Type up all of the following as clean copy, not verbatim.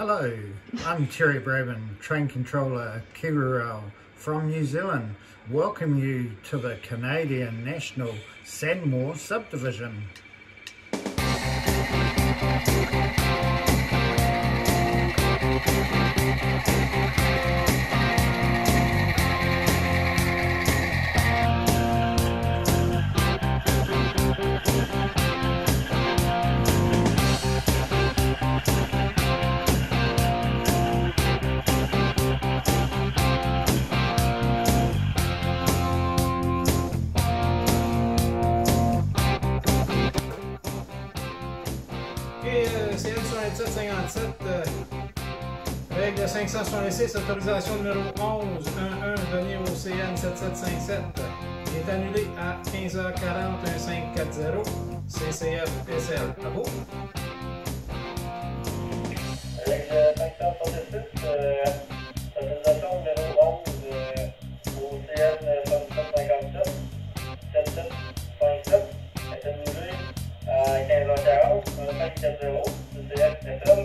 Hello, I'm Terry Braben, Train Controller Kiwi Rail from New Zealand. Welcome you to the Canadian National Sanmore Subdivision. CN 9757, règle 566, autorisation numéro 11-11 donnée au CN 7757 est annulée à 15h40 1540 CCF SL. À vous. Règle 566, autorisation numéro 11 au CN 7757 7757 est annulée à 15h40 1540 CCF SL.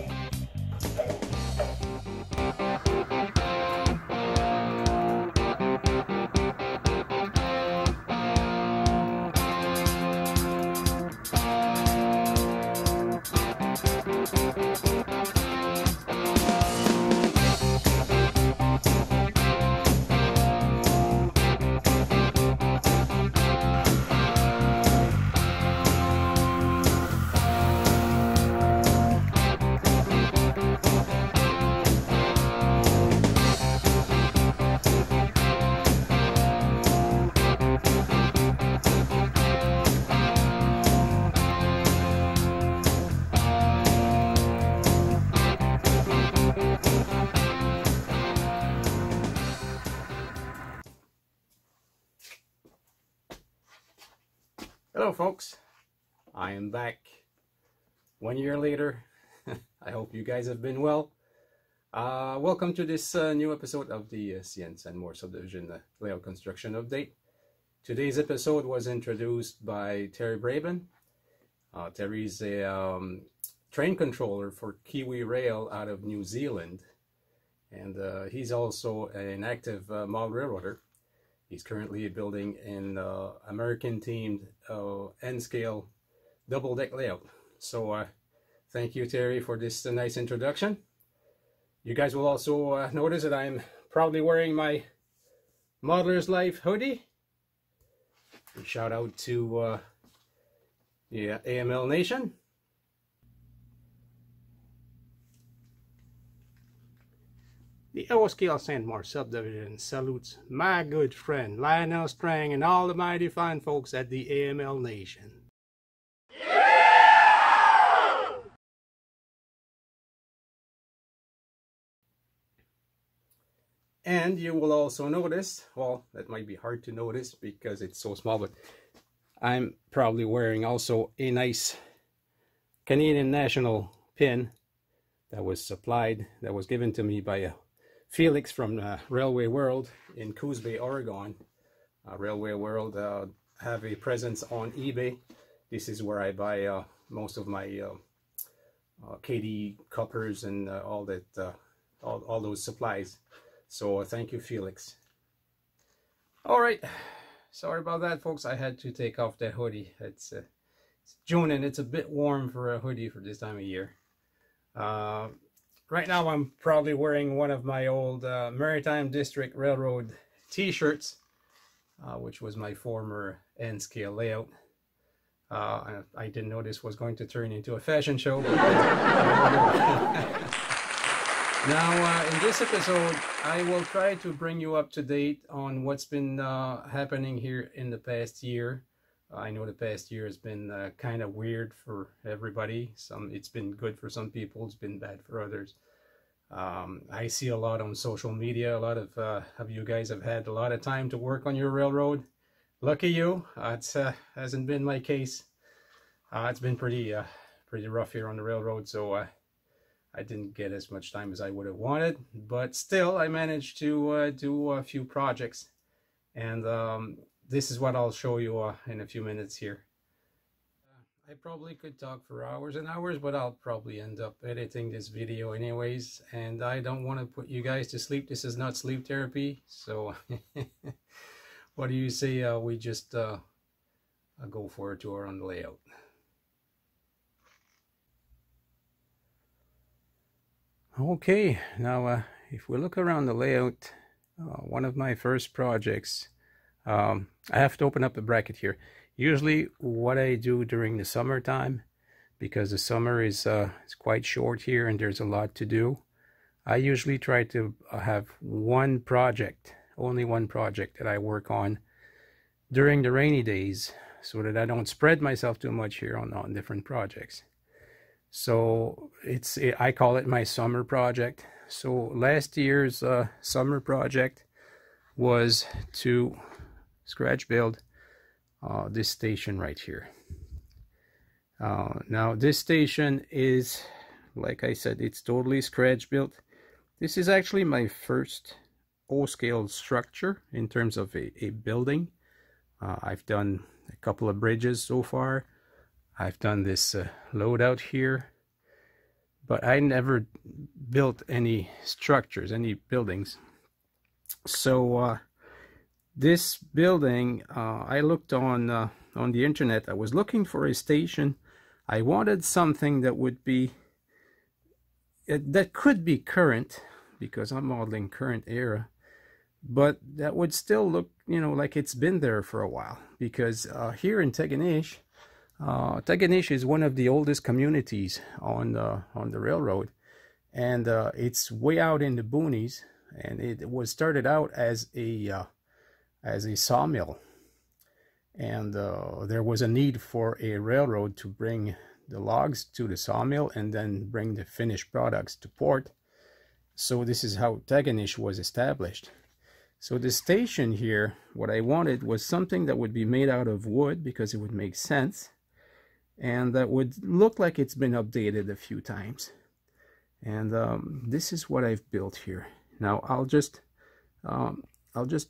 Hello folks, I am back 1 year later. I hope you guys have been well. Welcome to this new episode of the CN Sanmore Subdivision layout construction update. Today's episode was introduced by Terry Braben. Terry's a train controller for Kiwi Rail out of New Zealand, and he's also an active model railroader. He's currently building an American-themed N-scale double-deck layout. So thank you, Terry, for this nice introduction. You guys will also notice that I'm proudly wearing my Modeler's Life hoodie. Shout out to AML Nation. The L-scale Sanmore Subdivision salutes my good friend Lionel Strang and all the mighty fine folks at the AML Nation. Yeah! And you will also notice, well, that might be hard to notice because it's so small, but I'm probably wearing also a nice Canadian national pin that was supplied, that was given to me by Felix from Railway World in Coos Bay, Oregon. Railway World have a presence on eBay. This is where I buy most of my KD coppers and all that, all those supplies. So thank you, Felix. All right, sorry about that, folks. I had to take off that hoodie. It's June and it's a bit warm for a hoodie for this time of year. Right now I'm probably wearing one of my old Maritime District Railroad t-shirts, which was my former N-scale layout. I didn't know this was going to turn into a fashion show. But now in this episode I will try to bring you up to date on what's been happening here in the past year. I know the past year has been kind of weird for everybody. It's been good for some people, it's been bad for others. I see a lot on social media. A lot of you guys have had a lot of time to work on your railroad. Lucky you. It hasn't been my case. It's been pretty rough here on the railroad, so I didn't get as much time as I would have wanted. But still, I managed to do a few projects, and this is what I'll show you in a few minutes here. I probably could talk for hours and hours, but I'll probably end up editing this video anyways, and I don't want to put you guys to sleep. This is not sleep therapy, so what do you say we just go for a tour on the layout? Okay, now if we look around the layout, one of my first projects, I have to open up the bracket here. Usually what I do during the summertime, because the summer is quite short here and there's a lot to do, I usually try to have one project, only one project that I work on during the rainy days, so that I don't spread myself too much here on different projects. So I call it my summer project. So last year's summer project was to scratch build this station right here. Now this station is, like I said, it's totally scratch built. This is actually my first full-scale structure in terms of a building. I've done a couple of bridges so far. I've done this loadout here, but I never built any structures, any buildings. So this building, I looked on the internet. I was looking for a station. I wanted something that would be that could be current, because I'm modeling current era, but that would still look, you know, like it's been there for a while. Because here in Tegenish, Tegenish is one of the oldest communities on the railroad, and it's way out in the boonies, and it was started out as a sawmill, and there was a need for a railroad to bring the logs to the sawmill and then bring the finished products to port. So this is how Tegenish was established. So the station here, what I wanted was something that would be made out of wood, because it would make sense, and that would look like it's been updated a few times. And this is what I've built here. Now I'll just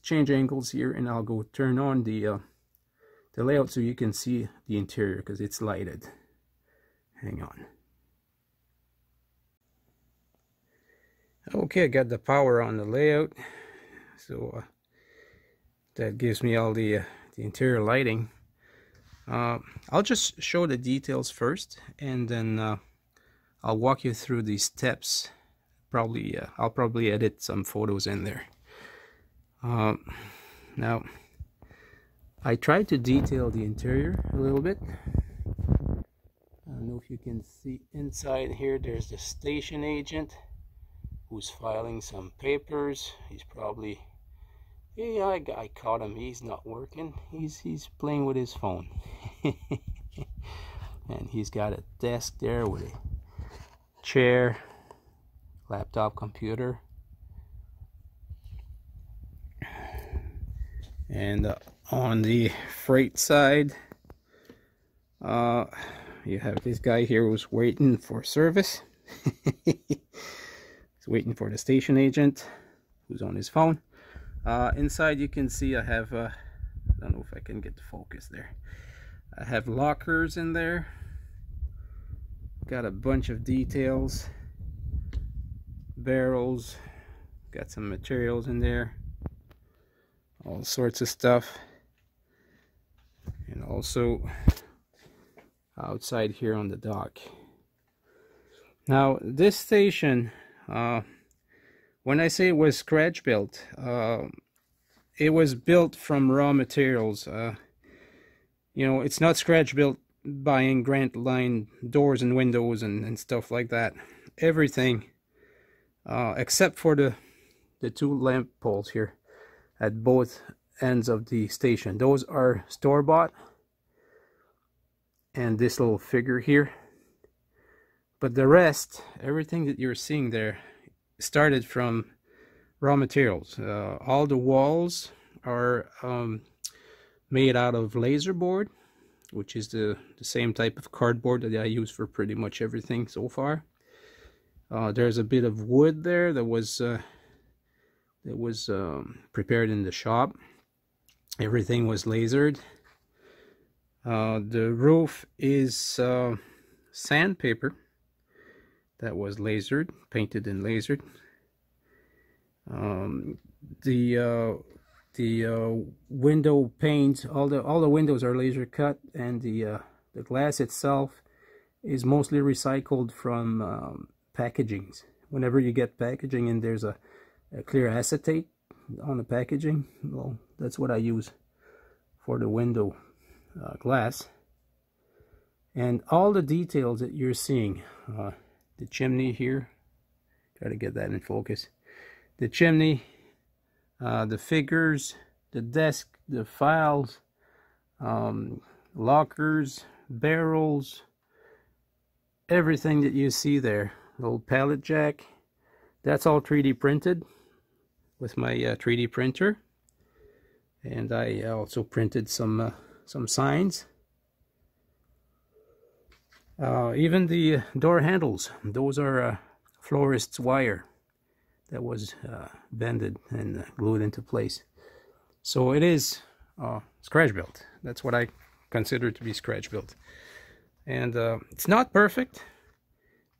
change angles here, and I'll go turn on the layout so you can see the interior, because it's lighted. Hang on. Okay, I got the power on the layout, so that gives me all the interior lighting. I'll just show the details first, and then I'll walk you through these steps. I'll probably edit some photos in there. Now, I tried to detail the interior a little bit. I don't know if you can see inside here. There's the station agent who's filing some papers. He's probably, yeah, I caught him. He's not working. He's playing with his phone. And he's got a desk there with a chair, laptop, computer, and on the freight side, you have this guy here who's waiting for service. He's waiting for the station agent who's on his phone. Inside you can see I have, I don't know if I can get the focus there. I have lockers in there. Got a bunch of details. Barrels. Got some materials in there. All sorts of stuff. And also outside here on the dock. Now this station, when I say it was scratch built, it was built from raw materials. You know, it's not scratch built buying Grant Line doors and windows and stuff like that. Everything except for the two lamp poles here at both ends of the station. Those are store-bought, and this little figure here. But the rest, everything that you're seeing there, started from raw materials. All the walls are made out of laser board, which is the same type of cardboard that I use for pretty much everything so far. There's a bit of wood there that was prepared in the shop. Everything was lasered. The roof is sandpaper that was lasered, painted and lasered. The window panes, all the windows are laser cut, and the glass itself is mostly recycled from packagings. Whenever you get packaging and there's a clear acetate on the packaging, well, that's what I use for the window glass. And all the details that you're seeing, the chimney here, try to get that in focus, the chimney, the figures, the desk, the files, lockers, barrels, everything that you see there, the old pallet jack, that's all 3D printed with my 3D printer. And I also printed some signs. Even the door handles, those are florist's wire that was bended and glued into place. So it is scratch built. That's what I consider to be scratch built. And it's not perfect,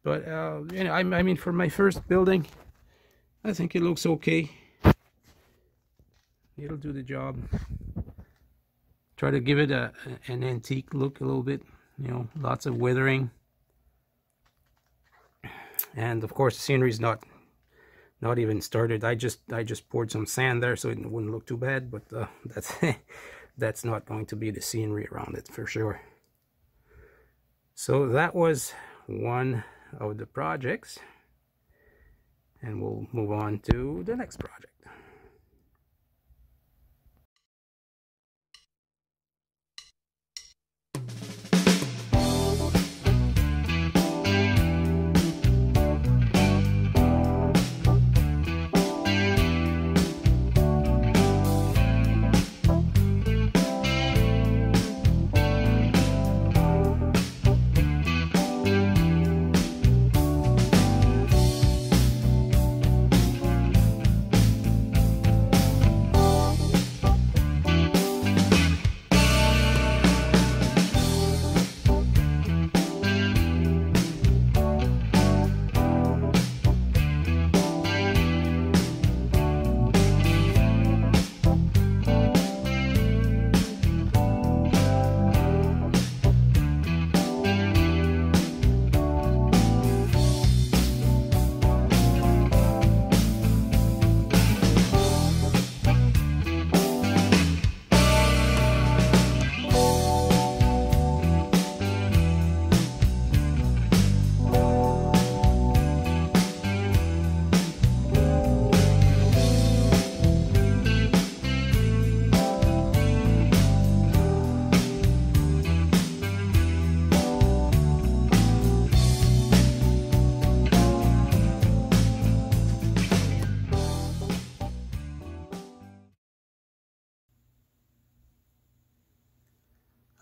but you know, I mean, for my first building, I think it looks okay. It'll do the job. Try to give it an antique look a little bit, you know, lots of withering. And of course the scenery is not even started. I just poured some sand there so it wouldn't look too bad, but that's that's not going to be the scenery around it for sure. So that was one of the projects, and we'll move on to the next project.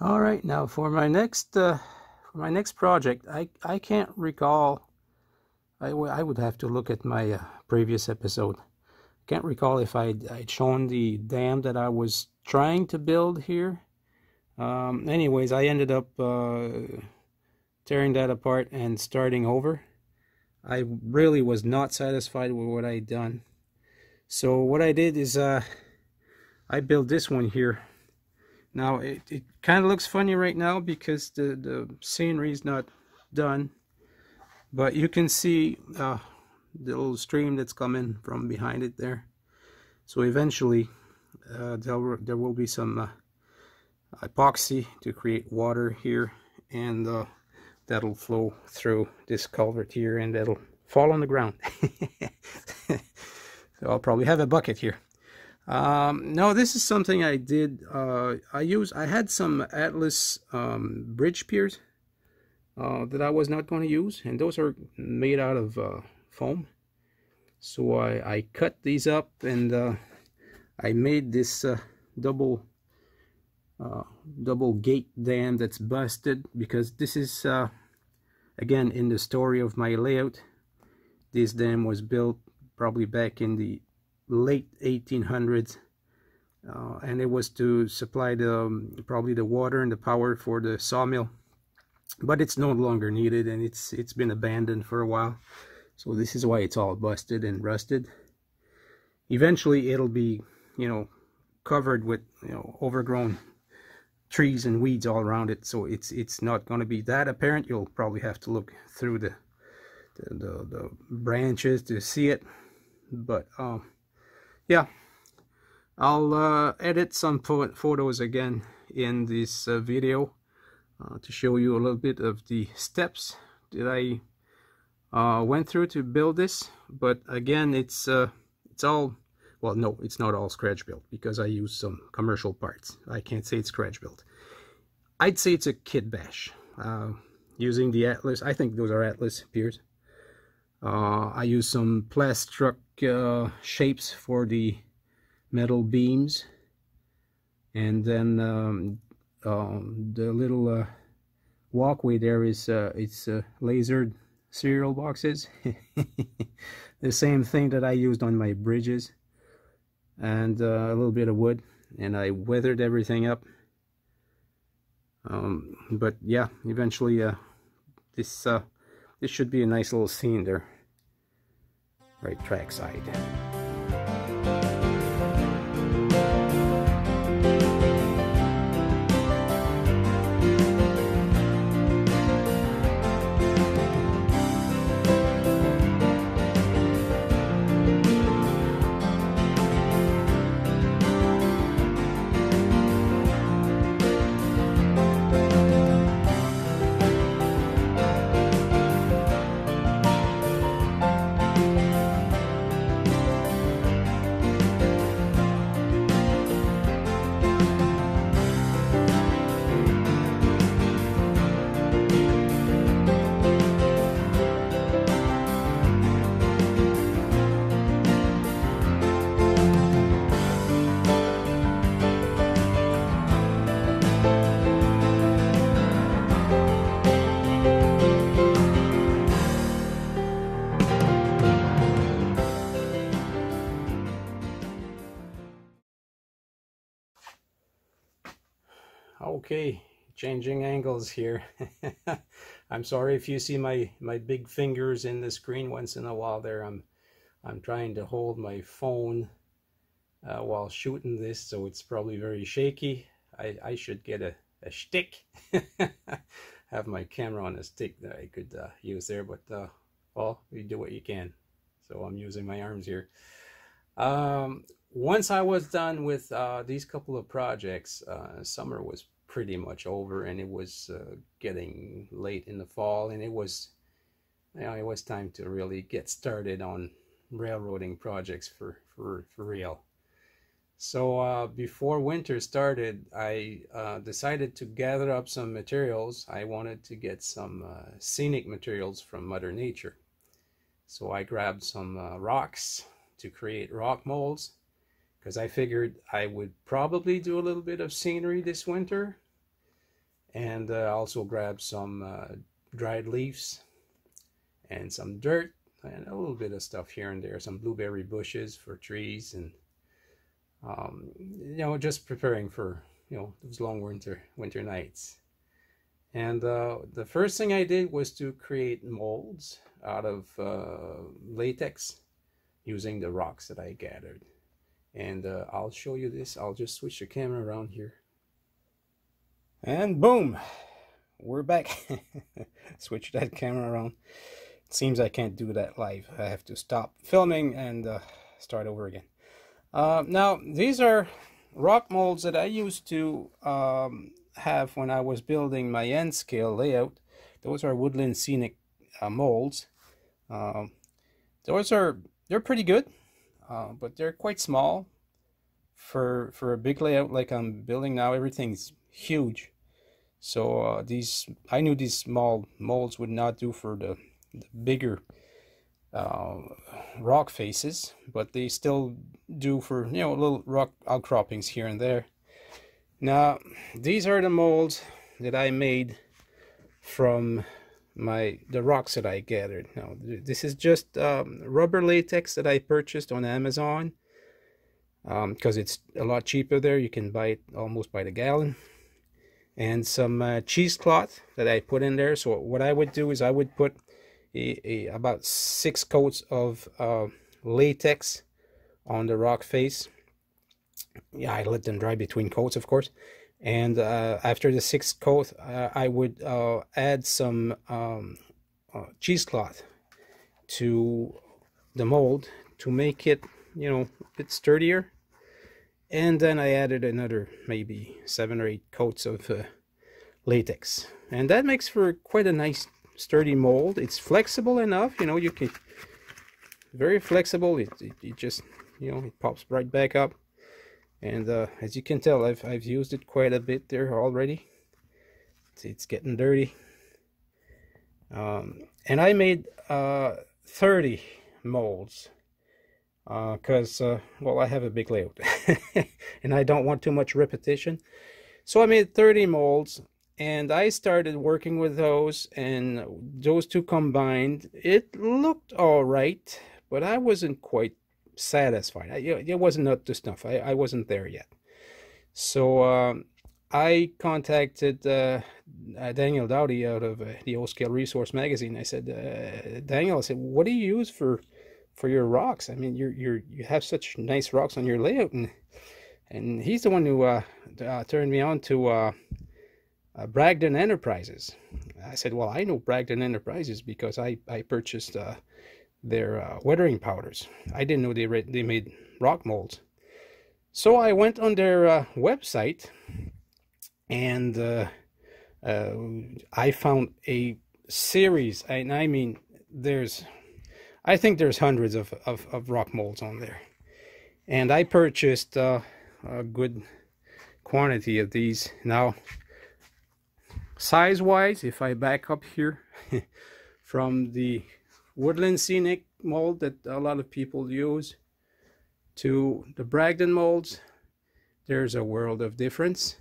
All right, now for my next project, I can't recall. I would have to look at my previous episode. I can't recall if I'd shown the dam that I was trying to build here. Anyways, I ended up tearing that apart and starting over. I really was not satisfied with what I'd done. So what I did is I built this one here. Now it kind of looks funny right now because the scenery is not done, but you can see the little stream that's coming from behind it there. So eventually there will be some epoxy to create water here, and that'll flow through this culvert here, and that'll fall on the ground. So I'll probably have a bucket here. No, this is something I did. I had some Atlas bridge piers that I was not going to use, and those are made out of foam. So I cut these up, and I made this double gate dam that's busted, because this is again in the story of my layout. This dam was built probably back in the late 1800s and it was to supply the probably the water and the power for the sawmill, but it's no longer needed, and it's been abandoned for a while. So this is why it's all busted and rusted. Eventually it'll be, you know, covered with, you know, overgrown trees and weeds all around it, so it's not going to be that apparent. You'll probably have to look through the branches to see it, but yeah, I'll edit some photos again in this video to show you a little bit of the steps that I went through to build this. But again, it's all, well, no, it's not all scratch built, because I used some commercial parts. I can't say it's scratch built. I'd say it's a kit bash, using the Atlas. I think those are Atlas piers. I used some Plastruck shapes for the metal beams, and then the little walkway there is it's lasered cereal boxes. The same thing that I used on my bridges, and a little bit of wood, and I weathered everything up. But yeah, eventually this should be a nice little scene there, right track side. Okay, changing angles here. I'm sorry if you see my big fingers in the screen once in a while there. I'm trying to hold my phone while shooting this, so it's probably very shaky. I should get a stick. Have my camera on a stick that I could use there, but well, you do what you can. So I'm using my arms here. Once I was done with these couple of projects, summer was pretty much over, and it was getting late in the fall, and it was, you know, it was time to really get started on railroading projects for real. So before winter started, I decided to gather up some materials. I wanted to get some scenic materials from Mother Nature. So I grabbed some rocks to create rock molds, because I figured I would probably do a little bit of scenery this winter. And also grabbed some dried leaves and some dirt and a little bit of stuff here and there, some blueberry bushes for trees, and you know, just preparing for, you know, those long winter nights. And the first thing I did was to create molds out of latex using the rocks that I gathered. And I'll show you this. I'll just switch the camera around here. And boom, we're back. Switch that camera around. It seems I can't do that live. I have to stop filming and start over again. Now, these are rock molds that I used to have when I was building my N scale layout. Those are woodland scenic molds. They're pretty good, but they're quite small for a big layout like I'm building now. Everything's huge. So I knew these small molds would not do for the bigger rock faces, but they still do for, you know, little rock outcroppings here and there. Now, these are the molds that I made from the rocks that I gathered. Now, this is just rubber latex that I purchased on Amazon. because it's a lot cheaper there. You can buy it almost by the gallon. And some cheesecloth that I put in there. So what I would do is I would put about 6 coats of latex on the rock face. Yeah, I let them dry between coats, of course. And after the 6th coat, I would add some cheesecloth to the mold to make it, you know, a bit sturdier. And then I added another maybe 7 or 8 coats of latex, and that makes for quite a nice sturdy mold. It's flexible enough, you know, you can, very flexible. It just, you know, it pops right back up. And as you can tell, I've used it quite a bit there already. It's getting dirty. And I made 30 molds because well, I have a big layout and I don't want too much repetition. So I made 30 molds, and I started working with those, and those two combined, it looked all right, but I wasn't quite satisfied. It wasn't up to snuff. I wasn't there yet. So I contacted Daniel Dowdy out of the O-Scale Resource magazine. I said, Daniel, I said, what do you use for your rocks? I mean, you have such nice rocks on your layout. And he's the one who turned me on to Bragdon Enterprises. I said, well, I know Bragdon Enterprises because I purchased their weathering powders. I didn't know they made rock molds. So I went on their website, and I found a series, and I mean, I think there's hundreds of rock molds on there. And I purchased a good quantity of these. Now, size-wise, if I back up here from the Woodland Scenic mold that a lot of people use to the Bragdon molds, there's a world of difference.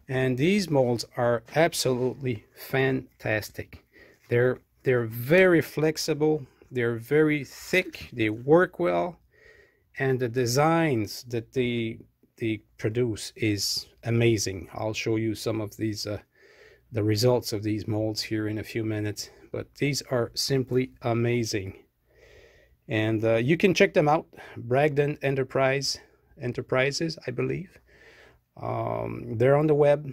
And these molds are absolutely fantastic. They're very flexible. They're very thick. They work well. And the designs that they produce is amazing. I'll show you some of these, the results of these molds here in a few minutes. But these are simply amazing. And you can check them out. Bragdon Enterprises, I believe. They're on the web.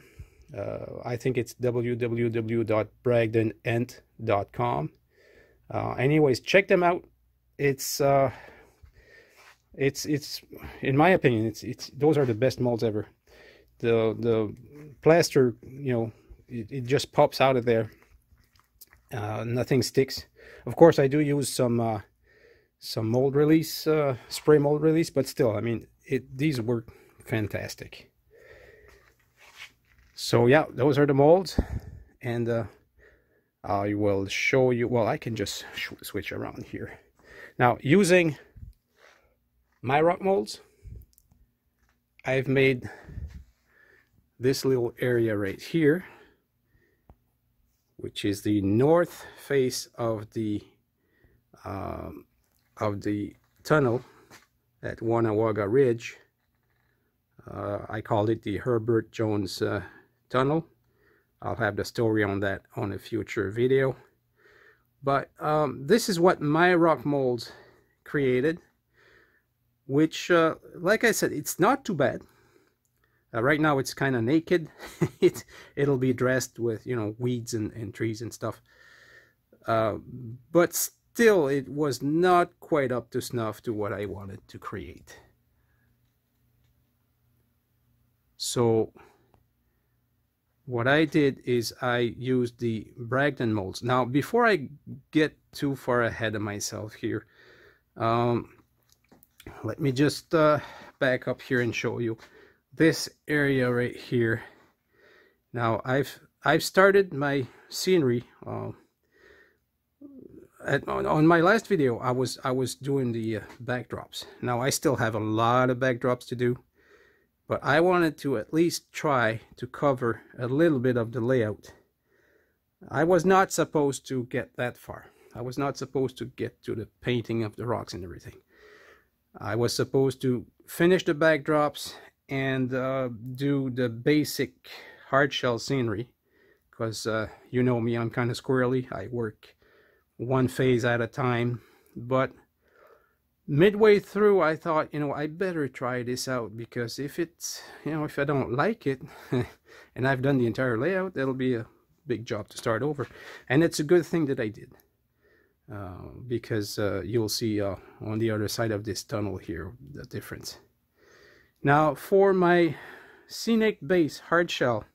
I think it's www.bragdonent.com. Anyways, check them out. It's in my opinion, it's those are the best molds ever. The plaster, you know, it just pops out of there. Nothing sticks. Of course, I do use some mold release, spray mold release, but still, I mean, these work fantastic. So yeah, those are the molds, and I will show you. Well, I can just switch around here. Now, using my rock molds, I've made this little area right here, which is the north face of the tunnel at Wanawaga Ridge. I called it the Herbert Jones Tunnel. I'll have the story on that on a future video. But this is what my rock molds created, which, like I said, it's not too bad. Right now it's kind of naked. It'll be dressed with, you know, weeds and trees and stuff. But still, it was not quite up to snuff to what I wanted to create. So what I did is I used the Bragdon molds. Now, before I get too far ahead of myself here, let me just back up here and show you this area right here. Now, I've started my scenery. On my last video, I was doing the backdrops. Now, I still have a lot of backdrops to do, but I wanted to at least try to cover a little bit of the layout. I was not supposed to get that far. I was not supposed to get to the painting of the rocks and everything. I was supposed to finish the backdrops and do the basic hard shell scenery, because you know me, I'm kind of squirrely. I work one phase at a time. But midway through, I thought, I better try this out, because if it's, if I don't like it and I've done the entire layout, that'll be a big job to start over. And it's a good thing that I did, because you'll see on the other side of this tunnel here the difference. Now for my scenic base hard shell,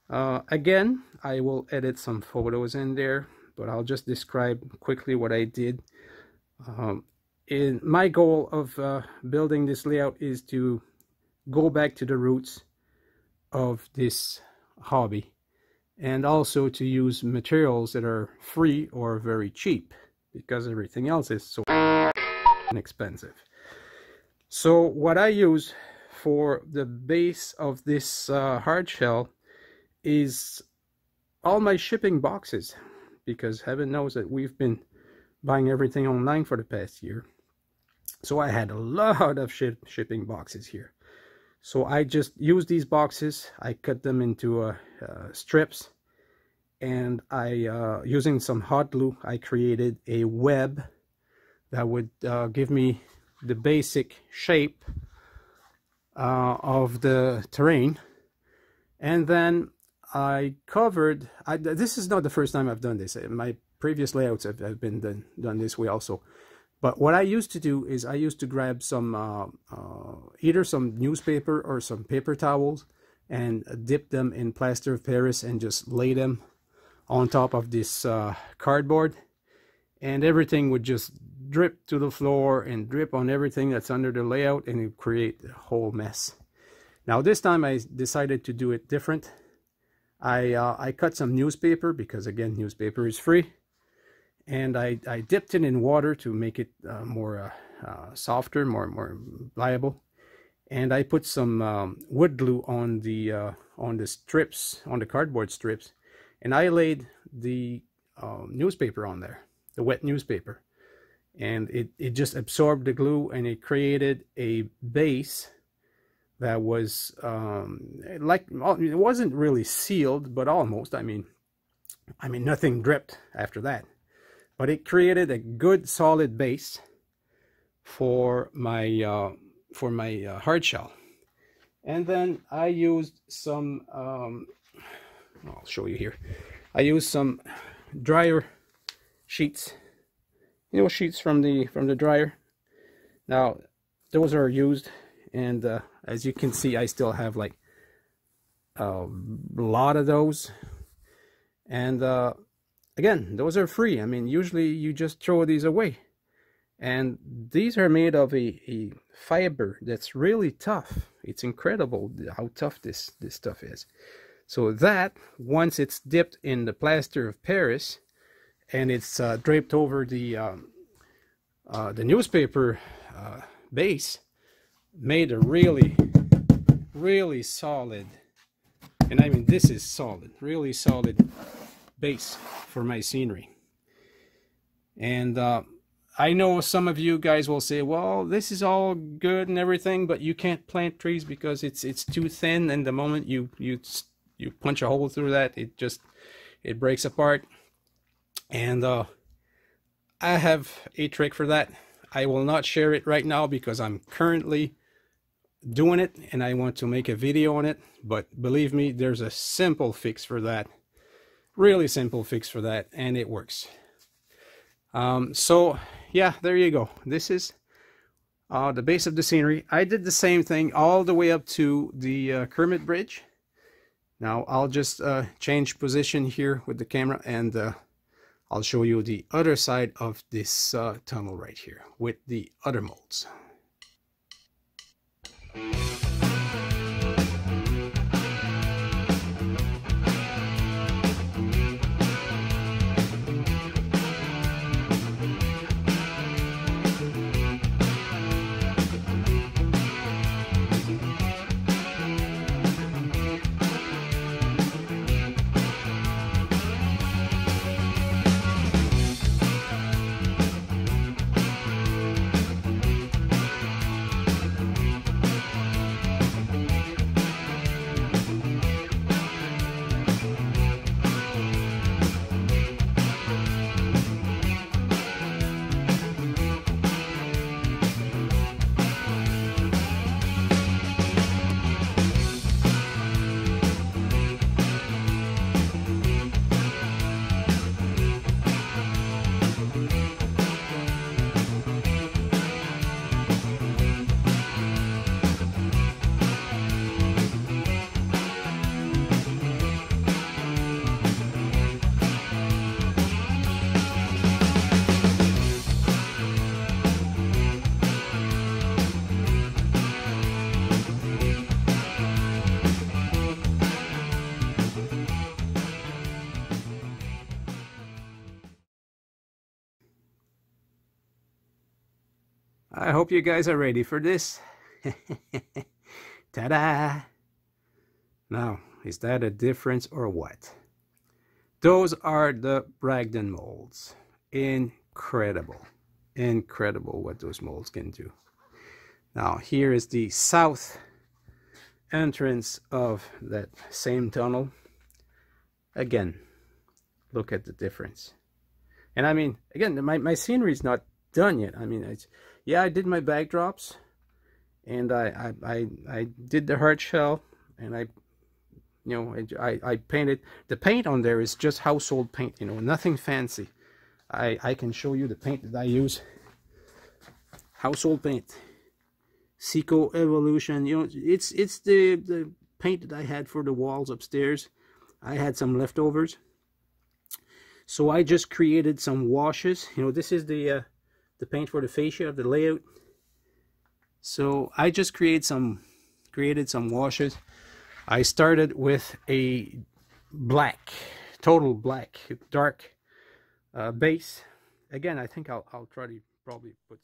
again, I will edit some photos in there, but I'll just describe quickly what I did. My goal of building this layout is to go back to the roots of this hobby, and also to use materials that are free or very cheap, because everything else is so expensive. So what I use for the base of this hard shell is all my shipping boxes, because heaven knows that we've been buying everything online for the past year. So I had a lot of shipping boxes here. So I just used these boxes, I cut them into strips, and I using some hot glue, I created a web that would give me the basic shape of the terrain. And then I covered, this is not the first time I've done this. My previous layouts have been done this way also. But what I used to do is I used to grab some, either some newspaper or some paper towels, and dip them in plaster of Paris and just lay them on top of this cardboard. And everything would just drip to the floor and drip on everything that's under the layout, and it would create a whole mess. Now this time I decided to do it different. I cut some newspaper, because again, newspaper is free. And I dipped it in water to make it more softer, more pliable. And I put some wood glue on the strips, on the cardboard strips, and I laid the newspaper on there, the wet newspaper, and it just absorbed the glue, and it created a base that was like, it wasn't really sealed, but almost. I mean nothing dripped after that. But it created a good solid base for my hard shell. And then I used some, I'll show you here. I used some dryer sheets, sheets from the dryer. Now those are used, and as you can see, I still have like a lot of those. And again, those are free. I mean, usually you just throw these away. And these are made of a fiber that's really tough. It's incredible how tough this stuff is. So that, once it's dipped in the plaster of Paris, and it's draped over the newspaper base, made a really, really solid, and I mean this is solid, really solid base for my scenery. And I know some of you guys will say, well, this is all good and everything, but you can't plant trees because it's too thin, and the moment you punch a hole through that, it breaks apart. And I have a trick for that. I will not share it right now because I'm currently doing it and I want to make a video on it, but believe me, there's a simple fix for that. Really simple fix for that, and it works. So yeah, there you go. This is the base of the scenery. I did the same thing all the way up to the Kermit Bridge. Now I'll just change position here with the camera, and I'll show you the other side of this tunnel right here with the other molds. I hope you guys are ready for this. Ta-da! Now, is that a difference or what? Those are the Bragdon molds. Incredible. Incredible what those molds can do. Now, here is the south entrance of that same tunnel. Again, look at the difference. And I mean, again, my scenery is not done yet. I mean, yeah, I did my backdrops, and I did the hard shell, and I painted. The paint on there is just household paint, you know, nothing fancy. I can show you the paint that I use. Household paint, Seco Evolution. You know, it's the paint that I had for the walls upstairs. I had some leftovers, so I just created some washes. You know, this is the paint for the fascia of the layout. So I just created some washes. I started with a black, total black, dark base. Again, I think I'll try to probably put.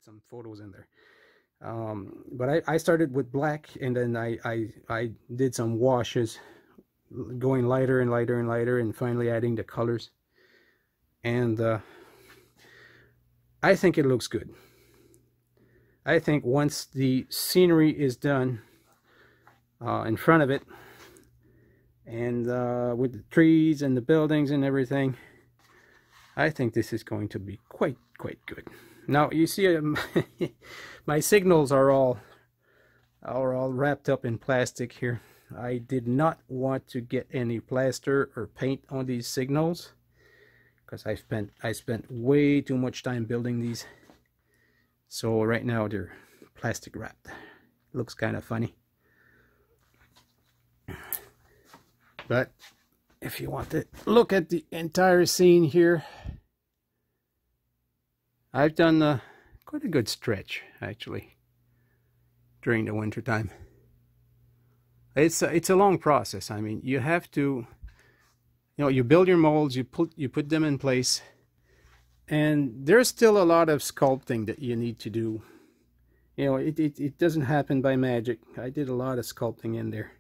Some photos in there, but I started with black, and then I did some washes, going lighter and lighter and lighter, and finally adding the colors. And I think it looks good. I think once the scenery is done in front of it, and with the trees and the buildings and everything, I think this is going to be quite good. Now you see, my signals are all wrapped up in plastic here. I did not want to get any plaster or paint on these signals because I spent way too much time building these. So right now they're plastic wrapped. Looks kind of funny. But if you want to look at the entire scene here, I've done quite a good stretch actually during the winter time. It's a long process. I mean, you have to, you know, you build your molds, you put them in place, and there's still a lot of sculpting that you need to do. You know, it doesn't happen by magic. I did a lot of sculpting in there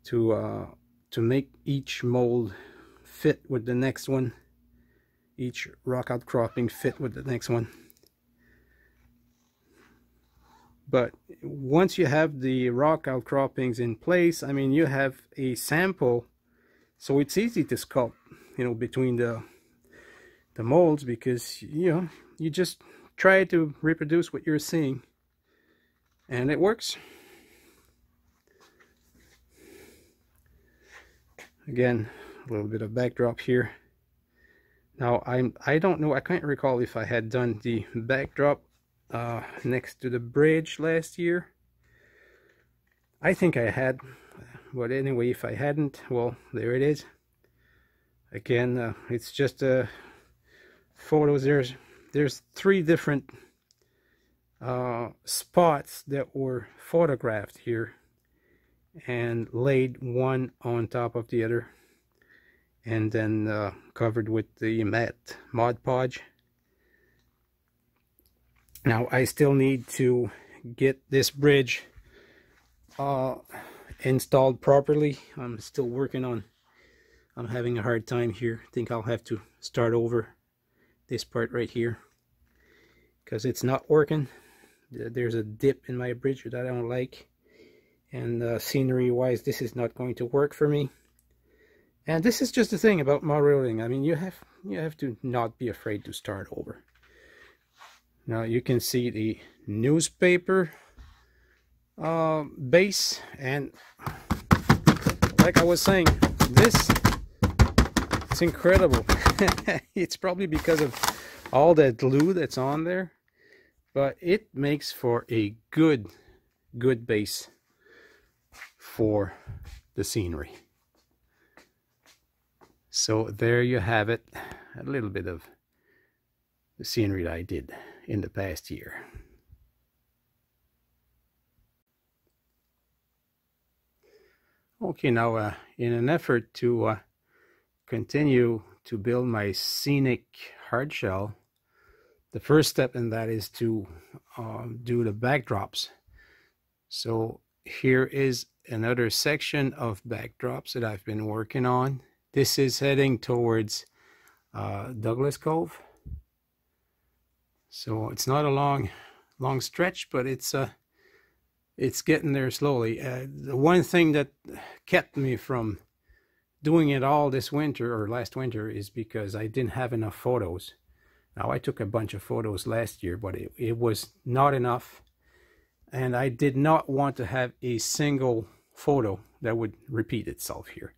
to make each mold fit with the next one. Each rock outcropping fit with the next one. But once you have the rock outcroppings in place, I mean, you have a sample, so it's easy to sculpt, you know, between the molds, because, you know, you just try to reproduce what you're seeing, and it works. Again, a little bit of backdrop here. Now I don't know, I can't recall if I had done the backdrop next to the bridge last year. I think I had, but anyway, if I hadn't, well, there it is. Again, it's just photos. There's 3 different spots that were photographed here and laid one on top of the other, and then covered with the Mod Podge. Now I still need to get this bridge installed properly. I'm still working on, I'm having a hard time here. I think I'll have to start over this part right here because it's not working. There's a dip in my bridge that I don't like, and scenery wise this is not going to work for me. And this is just the thing about mod building. I mean, you have to not be afraid to start over. Now you can see the newspaper base, and like I was saying, this is incredible. It's probably because of all that glue that's on there, but it makes for a good base for the scenery. So there you have it, a little bit of the scenery that I did in the past year. Okay, now in an effort to continue to build my scenic hard shell, the first step in that is to do the backdrops. So here is another section of backdrops that I've been working on. This is heading towards Douglas Cove. So it's not a long stretch, but it's getting there slowly. The one thing that kept me from doing it all this winter or last winter is because I didn't have enough photos. Now, I took a bunch of photos last year, but it was not enough. And I did not want to have a single photo that would repeat itself here.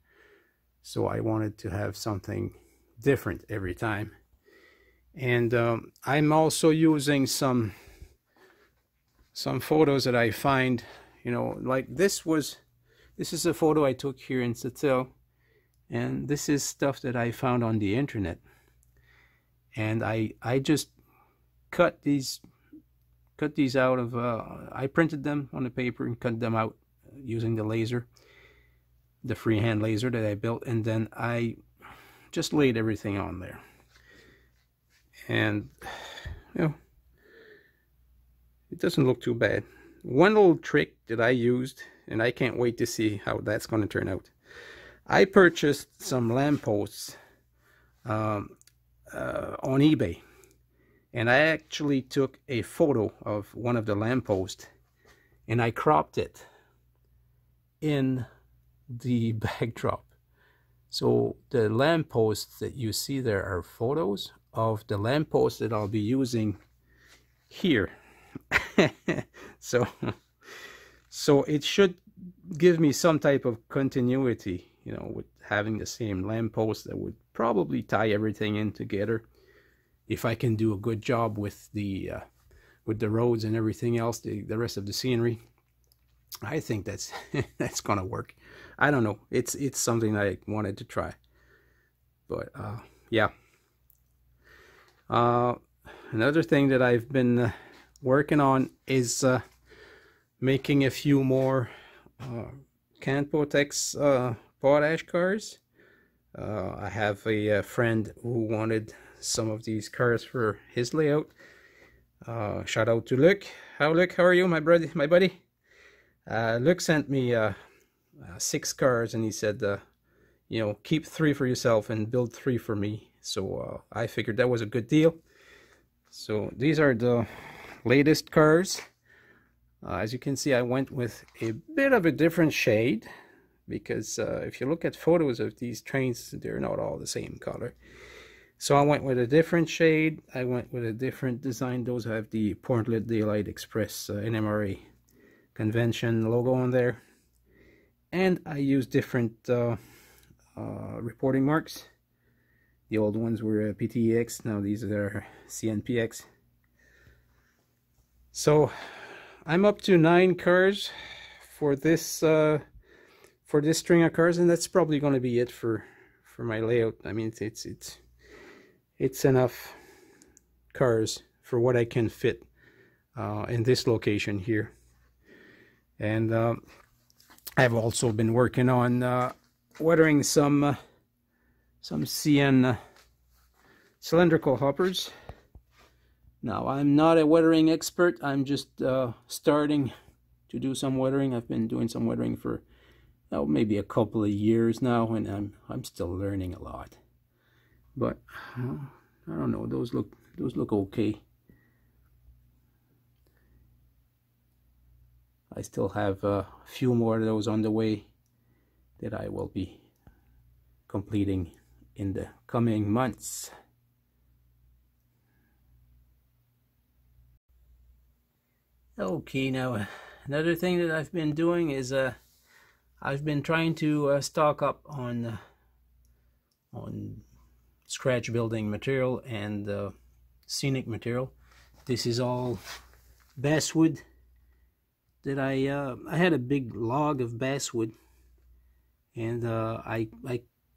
So I wanted to have something different every time. And I'm also using some photos that I find, you know, like this is a photo I took here in Seattle, and this is stuff that I found on the internet. And I just cut these out of I printed them on the paper and cut them out using the laser, the freehand laser that I built, and then I just laid everything on there. And you know, it doesn't look too bad. One little trick that I used, and I can't wait to see how that's going to turn out. I purchased some lampposts on eBay, and I actually took a photo of one of the lampposts and I cropped it in the backdrop. So the lampposts that you see there are photos of the lampposts that I'll be using here. so it should give me some type of continuity, you know, with having the same lamppost that would probably tie everything in together. If I can do a good job with the roads and everything else, the rest of the scenery, I think that's that's gonna work. I don't know. It's something I wanted to try, but yeah. Another thing that I've been working on is making a few more Canpotex potash cars. I have a friend who wanted some of these cars for his layout. Shout out to Luke. Luke, how are you, my buddy? Luke sent me 6 cars, and he said, you know, keep 3 for yourself and build 3 for me. So I figured that was a good deal. So these are the latest cars. As you can see, I went with a bit of a different shade, because if you look at photos of these trains, they're not all the same color. So I went with a different shade. I went with a different design. Those have the Portland Daylight Express NMRA convention logo on there. And I used different reporting marks. The old ones were PTEX. Now these are CNPX. So I'm up to 9 cars for this string of cars, and that's probably going to be it for my layout. I mean, it's enough cars for what I can fit in this location here. And I've also been working on weathering some CN cylindrical hoppers. Now, I'm not a weathering expert. I'm just starting to do some weathering. I've been doing some weathering for maybe a couple of years now, and I'm still learning a lot. But I don't know. Those look okay. I still have a few more of those on the way that I will be completing in the coming months. Okay, now another thing that I've been doing is I've been trying to stock up on scratch building material and scenic material. This is all basswood that I had a big log of basswood, and I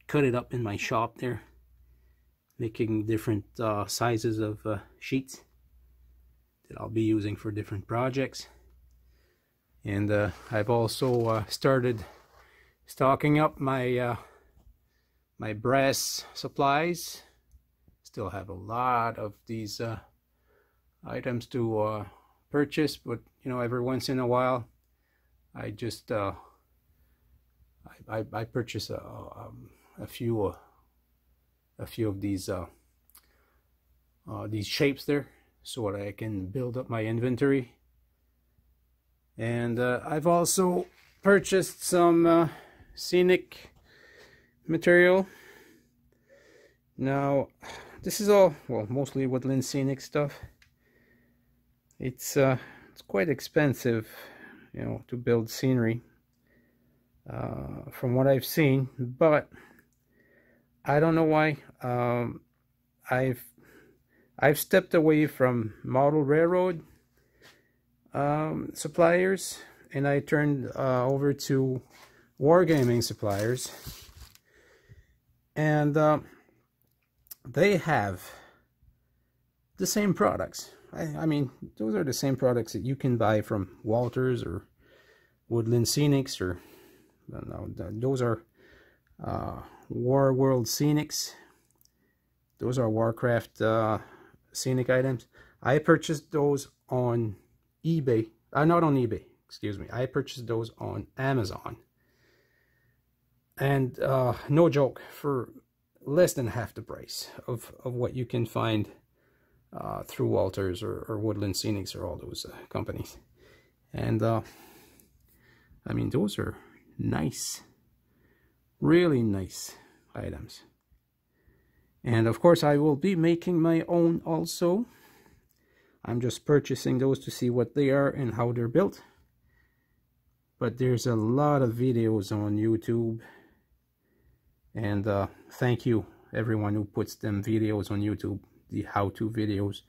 cut it up in my shop there, making different sizes of sheets that I'll be using for different projects. And I've also started stocking up my my brass supplies. Still have a lot of these items to purchase, but you know, every once in a while I just I purchase a few of these shapes there, so that I can build up my inventory. And I've also purchased some scenic material. Now this is all, well, mostly woodland scenic stuff. It's quite expensive, you know, to build scenery, from what I've seen, but I don't know why. I've stepped away from model railroad suppliers, and I turned over to wargaming suppliers, and they have the same products. I mean, those are the same products that you can buy from Walters or Woodland Scenics, or no, those are War World Scenics. Those are Warcraft scenic items. I purchased those on eBay. Not on eBay, excuse me. I purchased those on Amazon. And no joke, for less than half the price of what you can find through Walters or Woodland Scenics or all those companies. And I mean, those are nice, really nice items. And of course I will be making my own also. I'm just purchasing those to see what they are and how they're built. But there's a lot of videos on YouTube, and thank you everyone who puts them videos on YouTube, the how-to videos,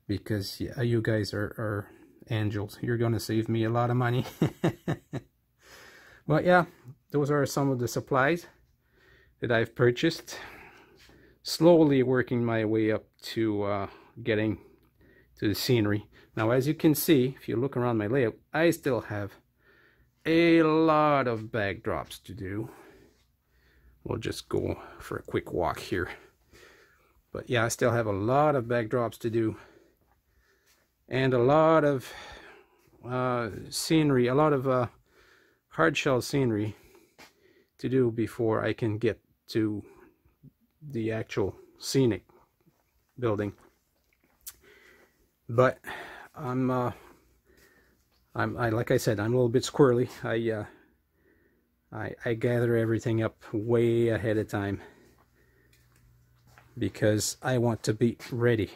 because yeah, you guys are angels. You're gonna save me a lot of money. But yeah, those are some of the supplies that I've purchased, slowly working my way up to getting to the scenery. Now, as you can see, if you look around my layout, I still have a lot of backdrops to do. We'll just go for a quick walk here. But yeah, I still have a lot of backdrops to do, and a lot of scenery, a lot of hardshell scenery to do before I can get to the actual scenic building. But I like I said, I'm a little bit squirrely. I gather everything up way ahead of time because I want to be ready.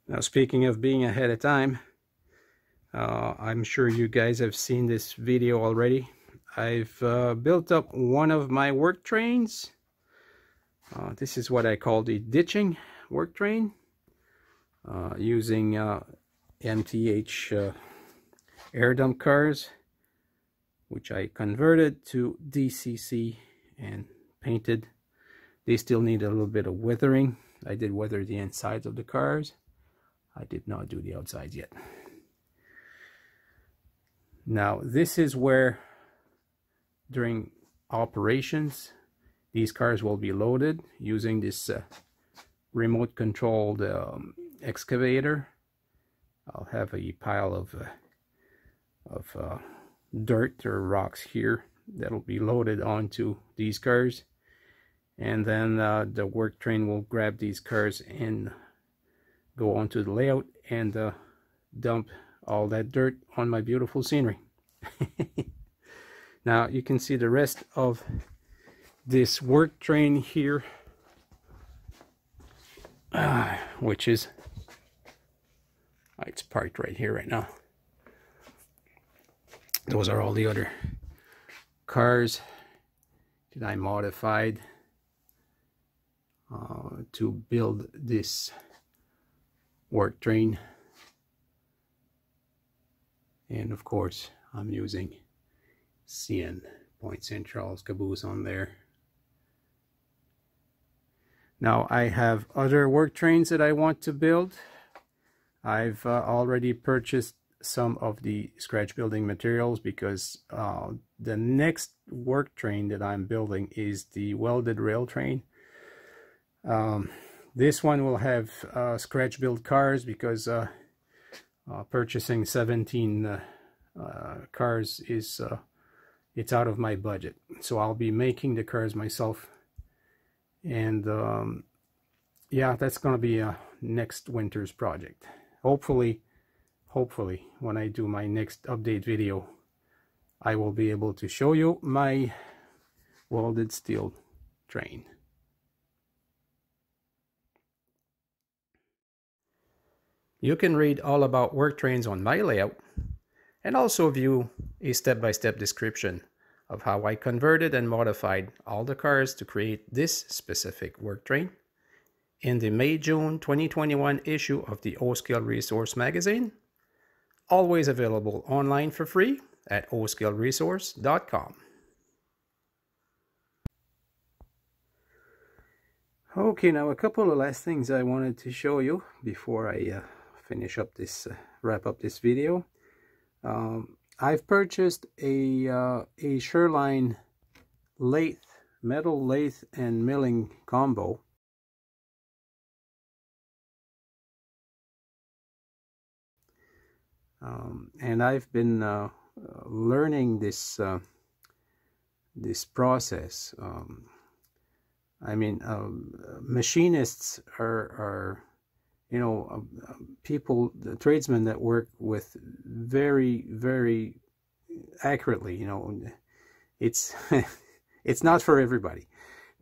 Now, speaking of being ahead of time, I'm sure you guys have seen this video already. I've built up one of my work trains. This is what I call the ditching work train, using MTH air dump cars, which I converted to DCC and painted. They still need a little bit of weathering. I did weather the insides of the cars. I did not do the outsides yet. Now, this is where, during operations, these cars will be loaded using this remote controlled excavator. I'll have a pile of dirt or rocks here that'll be loaded onto these cars, and then the work train will grab these cars and go onto the layout and dump all that dirt on my beautiful scenery. Now you can see the rest of this work train here, which is, it's parked right here right now. Those are all the other cars that I modified to build this work train. And of course I'm using CN Point St. Charles caboose on there. Now I have other work trains that I want to build. I've already purchased some of the scratch building materials because the next work train that I'm building is the welded rail train. This one will have scratch built cars because purchasing 17 cars is it's out of my budget, so I'll be making the cars myself. And yeah, that's gonna be a next winter's project. Hopefully when I do my next update video, I will be able to show you my welded steel train. You can read all about work trains on my layout and also view a step-by-step description of how I converted and modified all the cars to create this specific work train in the May-June 2021 issue of the O-Scale Resource magazine, always available online for free at oscaleresource.com. Okay, now a couple of last things I wanted to show you before I finish up this, wrap up this video. I've purchased a Sherline lathe, metal lathe and milling combo. And I've been learning this this process. I mean, machinists are you know, people, the tradesmen that work with very accurately. You know, it's it's not for everybody.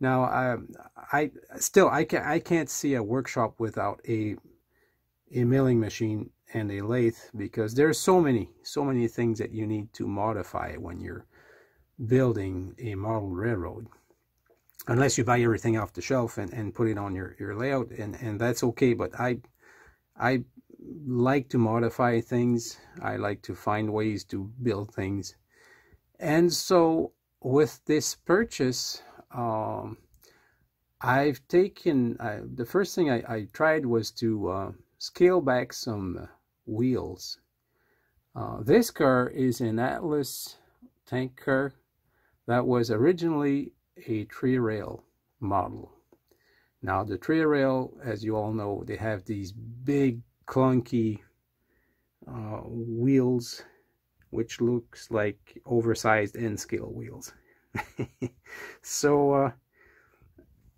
Now, I can't see a workshop without a milling machine and a lathe, because there's so many things that you need to modify when you're building a model railroad, unless you buy everything off the shelf and put it on your layout, and that's okay. But I like to modify things. I like to find ways to build things. And so with this purchase, I've taken, the first thing I tried was to scale back some wheels. This car is an Atlas tank car that was originally a tree rail model. Now the tree rail, as you all know, they have these big clunky wheels, which looks like oversized N-scale wheels. So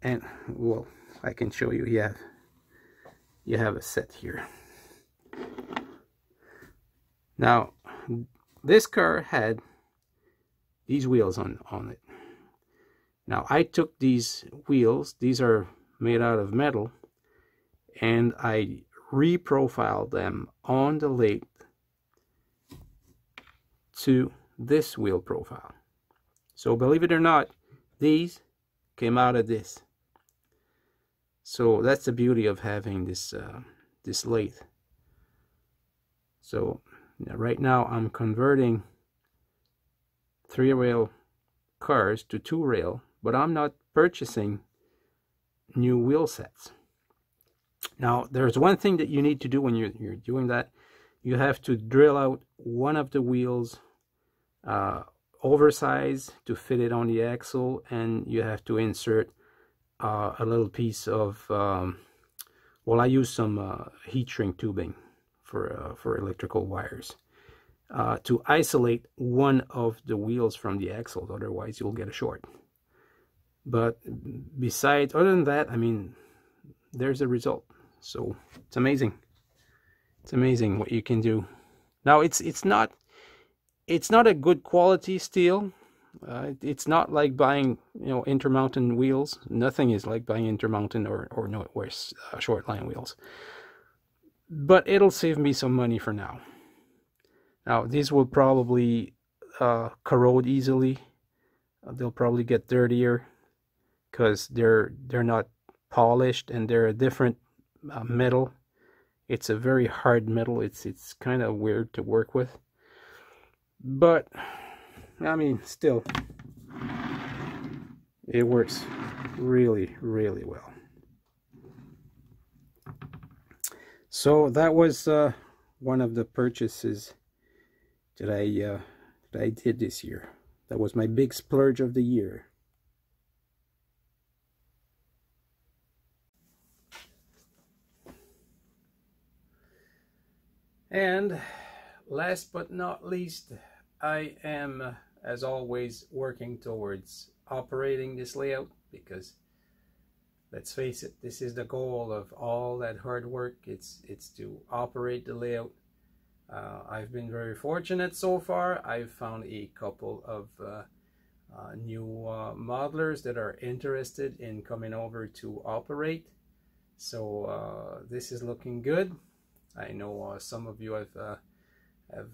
and well, I can show you. You have a set here. Now this car had these wheels on it. Now I took these wheels, these are made out of metal, and I reprofiled them on the lathe to this wheel profile. So believe it or not, these came out of this. So that's the beauty of having this this lathe. So right now I'm converting 3-rail cars to 2-rail, but I'm not purchasing new wheel sets. Now there's one thing that you need to do when you're doing that. You have to drill out one of the wheels oversized to fit it on the axle, and you have to insert a little piece of well, I use some heat shrink tubing for electrical wires to isolate one of the wheels from the axle, otherwise you'll get a short. But besides, other than that, I mean, there's a result. So it's amazing. It's amazing what you can do. Now it's not a good quality steel. It's not like buying, you know, Intermountain wheels. Nothing is like buying Intermountain or short line wheels. But it'll save me some money for now. Now these will probably corrode easily. They'll probably get dirtier because they're not polished, and they're a different metal. It's a very hard metal. It's kind of weird to work with, but I mean, still, it works really, really well. So that was one of the purchases that I did this year. That was my big splurge of the year. And last but not least, I am, as always, working towards operating this layout, because let's face it, this is the goal of all that hard work. It's to operate the layout. I've been very fortunate so far. I've found a couple of new modelers that are interested in coming over to operate. So this is looking good. I know some of you have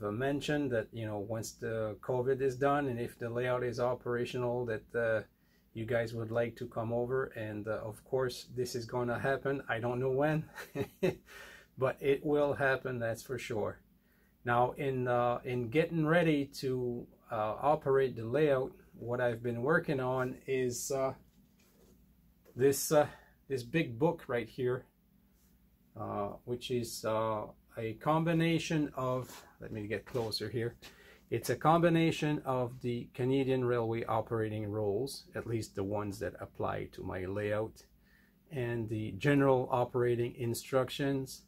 mentioned that, you know, once the COVID is done and if the layout is operational, that you guys would like to come over, and of course this is going to happen. I don't know when, but it will happen, that's for sure. Now in getting ready to operate the layout, what I've been working on is this big book right here, which is a combination of, let me get closer here. It's a combination of the Canadian Railway operating rules, at least the ones that apply to my layout, and the general operating instructions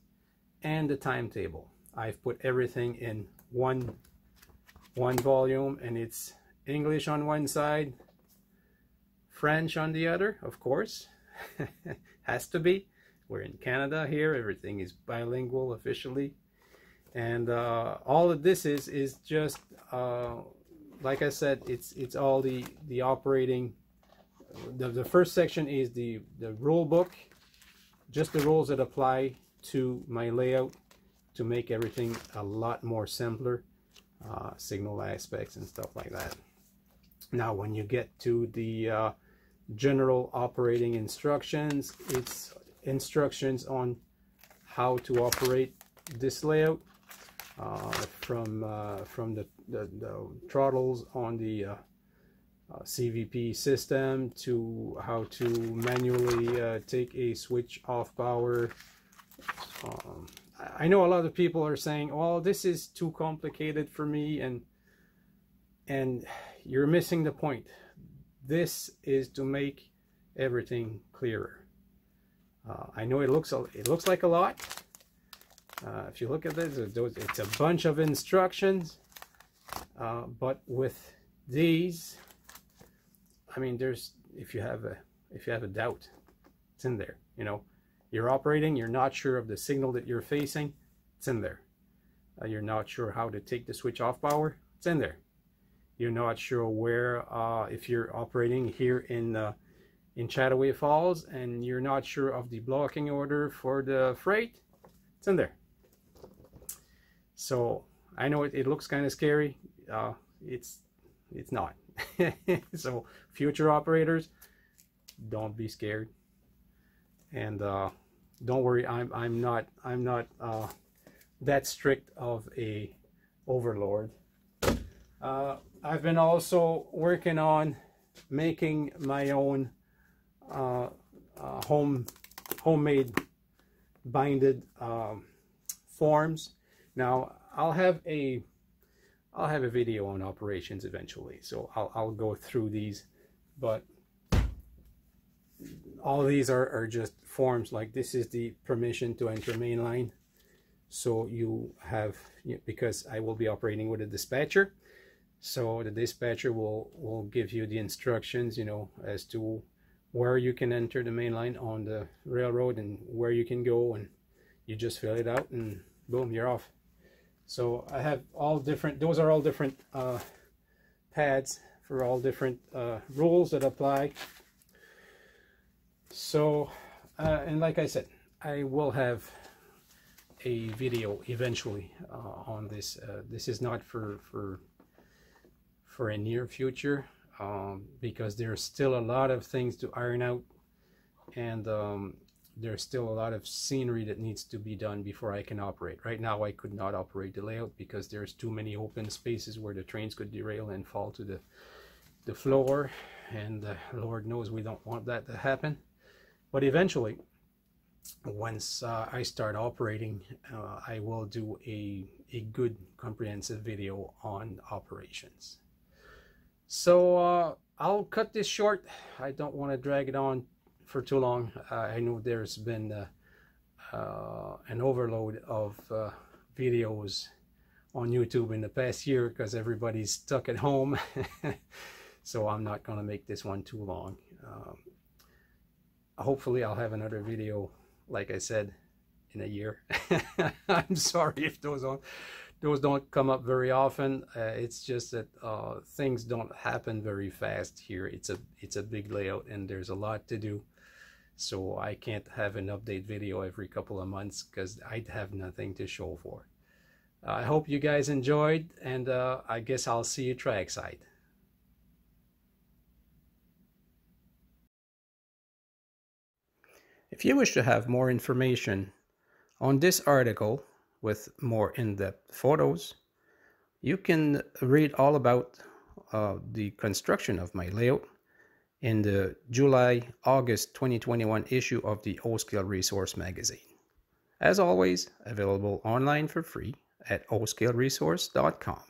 and the timetable. I've put everything in one volume, and it's English on one side, French on the other, of course. Has to be. We're in Canada here, everything is bilingual officially. And all of this is just like I said, it's all the operating. The first section is the rule book, just the rules that apply to my layout to make everything a lot more simpler, signal aspects and stuff like that. Now when you get to the general operating instructions, it's instructions on how to operate this layout, from the throttles on the CVP system to how to manually take a switch off power. I know a lot of people are saying, well, this is too complicated for me, and you're missing the point. This is to make everything clearer. I know it looks like a lot. If you look at this, it's a bunch of instructions, but with these, I mean, if you have a doubt, it's in there. You know, you're operating, you're not sure of the signal that you're facing, it's in there. You're not sure how to take the switch off power, it's in there. You're not sure where, if you're operating here in Chattaway Falls and you're not sure of the blocking order for the freight, it's in there. So I know it looks kind of scary. It's not. So future operators, don't be scared, and don't worry. I'm not that strict of a overlord. I've been also working on making my own homemade binded forms. Now I'll have a video on operations eventually, so I'll go through these, but all these are just forms. Like this is the permission to enter mainline, so you have, because I will be operating with a dispatcher, so the dispatcher will give you the instructions, you know, as to where you can enter the mainline on the railroad and where you can go, and you just fill it out and boom, you're off. So I have all different, those are all different pads for all different rules that apply. So and like I said, I will have a video eventually on this. This is not for a near future, because there's still a lot of things to iron out and there's still a lot of scenery that needs to be done before I can operate. Right now I could not operate the layout because there's too many open spaces where the trains could derail and fall to the floor, and Lord knows we don't want that to happen. But eventually, once I start operating, I will do a good comprehensive video on operations. So I'll cut this short. I don't want to drag it on for too long. I know there's been an overload of videos on YouTube in the past year because everybody's stuck at home. So I'm not going to make this one too long. Hopefully I'll have another video, like I said, in a year. I'm sorry if those don't come up very often. It's just that things don't happen very fast here. It's a big layout and there's a lot to do. So I can't have an update video every couple of months because I'd have nothing to show for. I hope you guys enjoyed, and I guess I'll see you trackside. If you wish to have more information on this article with more in-depth photos, you can read all about the construction of my layout in the July-August 2021 issue of the O-Scale Resource magazine. As always, available online for free at oscaleresource.com.